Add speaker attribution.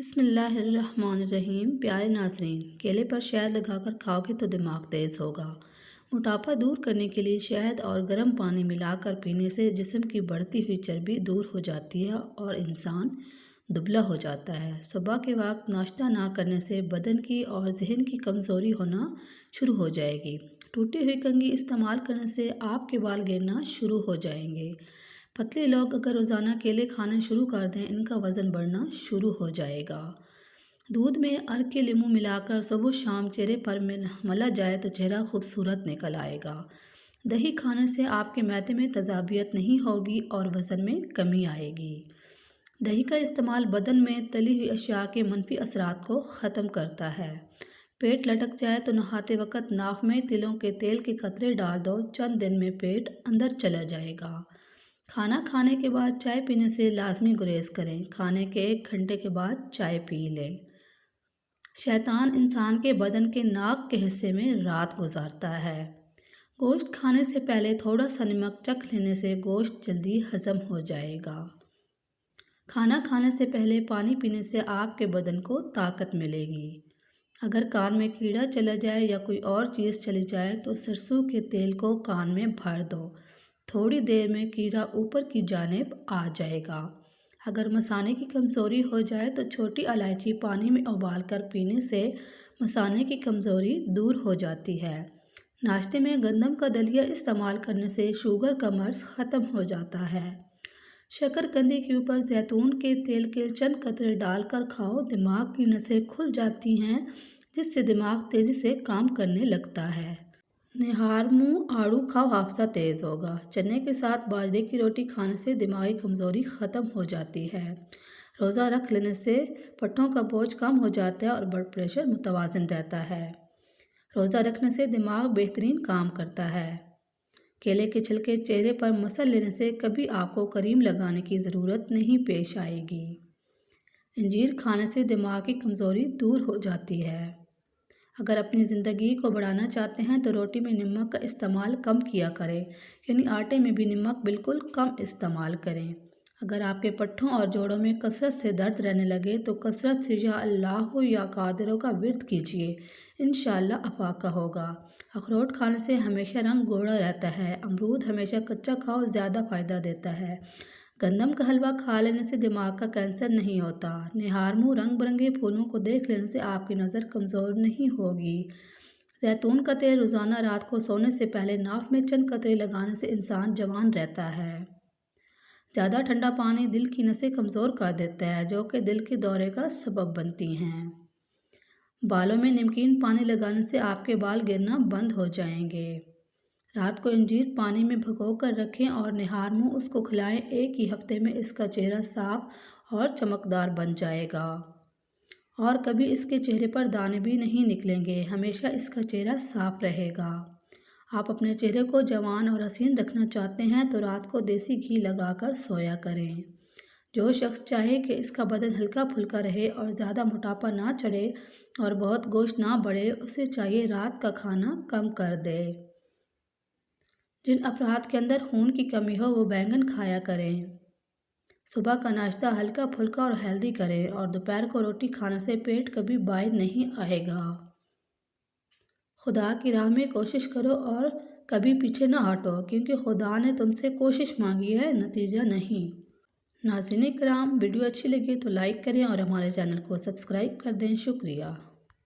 Speaker 1: بسم اللہ الرحمن الرحیم۔ پیارے ناظرین، کیلے پر شہد لگا کر کھاؤ گے تو دماغ تیز ہوگا۔ موٹاپا دور کرنے کے لیے شہد اور گرم پانی ملا کر پینے سے جسم کی بڑھتی ہوئی چربی دور ہو جاتی ہے اور انسان دبلا ہو جاتا ہے۔ صبح کے وقت ناشتہ نہ کرنے سے بدن کی اور ذہن کی کمزوری ہونا شروع ہو جائے گی۔ ٹوٹی ہوئی کنگھی استعمال کرنے سے آپ کے بال گرنا شروع ہو جائیں گے۔ پتلے لوگ اگر روزانہ کیلے کھانا شروع کر دیں، ان کا وزن بڑھنا شروع ہو جائے گا۔ دودھ میں ارک کے لیموں ملا کر صبح و شام چہرے پر ملا جائے تو چہرہ خوبصورت نکل آئے گا۔ دہی کھانے سے آپ کے معدے میں تیزابیت نہیں ہوگی اور وزن میں کمی آئے گی۔ دہی کا استعمال بدن میں تلی ہوئی اشیاء کے منفی اثرات کو ختم کرتا ہے۔ پیٹ لٹک جائے تو نہاتے وقت ناک میں تلوں کے تیل کے قطرے ڈال دو، چند دن میں پیٹ اندر چلا جائے گا۔ کھانا کھانے کے بعد چائے پینے سے لازمی گریز کریں۔ کھانے کے 1 گھنٹے کے بعد چائے پی لیں۔ شیطان انسان کے بدن کے ناک کے حصے میں رات گزارتا ہے۔ گوشت کھانے سے پہلے تھوڑا سا نمک چکھ لینے سے گوشت جلدی ہضم ہو جائے گا۔ کھانا کھانے سے پہلے پانی پینے سے آپ کے بدن کو طاقت ملے گی۔ اگر کان میں کیڑا چلا جائے یا کوئی اور چیز چلی جائے تو سرسوں کے تیل کو کان میں بھر دو، تھوڑی دیر میں کیڑا اوپر کی جانب آ جائے گا۔ اگر مثانے کی کمزوری ہو جائے تو چھوٹی الائچی پانی میں ابال کر پینے سے مثانے کی کمزوری دور ہو جاتی ہے۔ ناشتے میں گندم کا دلیا استعمال کرنے سے شوگر کا مرض ختم ہو جاتا ہے۔ شکر قندی کے اوپر زیتون کے تیل کے چند قطرے ڈال کر کھاؤ، دماغ کی نسیں کھل جاتی ہیں جس سے دماغ تیزی سے کام کرنے لگتا ہے۔ نہار منہ آڑو کھاؤ، حافظہ تیز ہوگا۔ چنے کے ساتھ باجرے کی روٹی کھانے سے دماغی کمزوری ختم ہو جاتی ہے۔ روزہ رکھ لینے سے پٹھوں کا بوجھ کم ہو جاتا ہے اور بلڈ پریشر متوازن رہتا ہے۔ روزہ رکھنے سے دماغ بہترین کام کرتا ہے۔ کیلے کے چھلکے چہرے پر مسل لینے سے کبھی آپ کو کریم لگانے کی ضرورت نہیں پیش آئے گی۔ انجیر کھانے سے دماغ کی کمزوری دور ہو جاتی ہے۔ اگر اپنی زندگی کو بڑھانا چاہتے ہیں تو روٹی میں نمک کا استعمال کم کیا کریں، یعنی آٹے میں بھی نمک بالکل کم استعمال کریں۔ اگر آپ کے پٹھوں اور جوڑوں میں کثرت سے درد رہنے لگے تو کثرت سے یا اللہ یا قادر کا ورد کیجیے، انشاءاللہ افاقہ ہوگا۔ اخروٹ کھانے سے ہمیشہ رنگ گوڑا رہتا ہے۔ امرود ہمیشہ کچا کھاؤ، زیادہ فائدہ دیتا ہے۔ گندم کا حلوہ کھا لینے سے دماغ کا کینسر نہیں ہوتا۔ نہار منہ رنگ برنگے پھولوں کو دیکھ لینے سے آپ کی نظر کمزور نہیں ہوگی۔ زیتون کا تیل روزانہ رات کو سونے سے پہلے ناف میں چند قطرے لگانے سے انسان جوان رہتا ہے۔ زیادہ ٹھنڈا پانی دل کی نسیں کمزور کر دیتا ہے، جو کہ دل کے دورے کا سبب بنتی ہیں۔ بالوں میں نمکین پانی لگانے سے آپ کے بال گرنا بند ہو جائیں گے۔ رات کو انجیر پانی میں بھگو کر رکھیں اور نہار منہ اس کو کھلائیں۔ 1 ہی ہفتے میں اس کا چہرہ صاف اور چمکدار بن جائے گا اور کبھی اس کے چہرے پر دانے بھی نہیں نکلیں گے۔ ہمیشہ اس کا چہرہ صاف رہے گا۔ آپ اپنے چہرے کو جوان اور حسین رکھنا چاہتے ہیں تو رات کو دیسی گھی لگا کر سویا کریں۔ جو شخص چاہے کہ اس کا بدن ہلکا پھلکا رہے اور زیادہ موٹاپا نہ چڑھے اور بہت گوشت نہ بڑھے، اسے چاہیے رات کا کھانا کم کر دے۔ جن افراد کے اندر خون کی کمی ہو وہ بینگن کھایا کریں۔ صبح کا ناشتہ ہلکا پھلکا اور ہیلدی کریں اور دوپہر کو روٹی کھانے سے پیٹ کبھی باہر نہیں آئے گا۔ خدا کی راہ میں کوشش کرو اور کبھی پیچھے نہ ہٹو، کیونکہ خدا نے تم سے کوشش مانگی ہے، نتیجہ نہیں۔ ناظرین کرام، ویڈیو اچھی لگی تو لائک کریں اور ہمارے چینل کو سبسکرائب کر دیں۔ شکریہ۔